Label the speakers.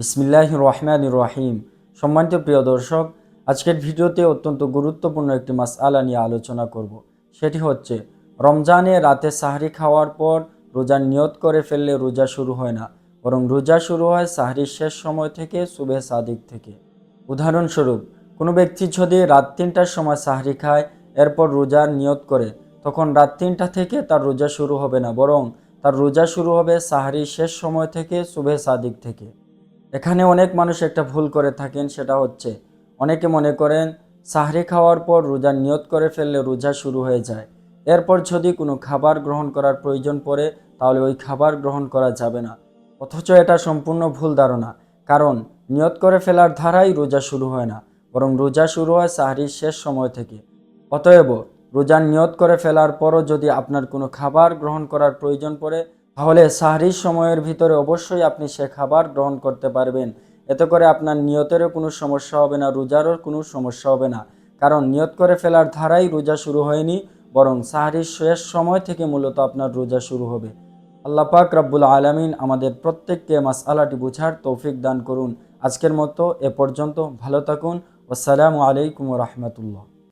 Speaker 1: বিসমিল্লাহির রহমানির রহিম। সম্মানিত প্রিয় দর্শক, আজকের ভিডিওতে অত্যন্ত গুরুত্বপূর্ণ একটি মাসআলা নিয়ে আলোচনা করব। সেটি হচ্ছে, রমজানে রাতে সাহরি খাওয়ার পর রোজার নিয়ত করে ফেললে রোজা শুরু হয় না, বরং রোজা শুরু হয় সাহরির শেষ সময় থেকে, সুবহে সাদিক থেকে। উদাহরণস্বরূপ, কোনো ব্যক্তি যদি রাত ৩টার সময় সাহরি খায়, এরপর রোজার নিয়ত করে, তখন রাত ৩টা থেকে তার রোজা শুরু হবে না, বরং তার রোজা শুরু হবে সাহরির শেষ সময় থেকে, সুবহে সাদিক থেকে। এখানে অনেক মানুষ একটা ভুল করে থাকেন, সেটা হচ্ছে অনেকে মনে করেন সাহরি খাওয়ার পর রোজার নিয়ত করে ফেললে রোজা শুরু হয়ে যায়, এরপর যদি কোনো খাবার গ্রহণ করার প্রয়োজন পড়ে তাহলে ওই খাবার গ্রহণ করা যাবে না। অথচ এটা সম্পূর্ণ ভুল ধারণা, কারণ নিয়ত করে ফেলার ধারাই রোজা শুরু হয় না, বরং রোজা শুরু হয় সাহরির শেষ সময় থেকে। অতএব রোজার নিয়ত করে ফেলার পরও যদি আপনার কোনো খাবার গ্রহণ করার প্রয়োজন পড়ে, তাহলে সাহরির সময়ের ভিতরে অবশ্যই আপনি সে খাবার গ্রহণ করতে পারবেন। এতে করে আপনার নিয়তেরও কোনো সমস্যা হবে না, রোজারও কোনো সমস্যা হবে না। কারণ নিয়ত করে ফেলার ধারাই রোজা শুরু হয়নি, বরং সাহরির শেষ সময় থেকে মূলত আপনার রোজা শুরু হবে। আল্লাহ পাক রব্বুল আলামিন আমাদের প্রত্যেককে মাসআলাটি বুঝার তৌফিক দান করুন। আজকের মতো এ পর্যন্ত। ভালো থাকুন। আসসালামু আলাইকুম ওয়া রাহমাতুল্লাহ।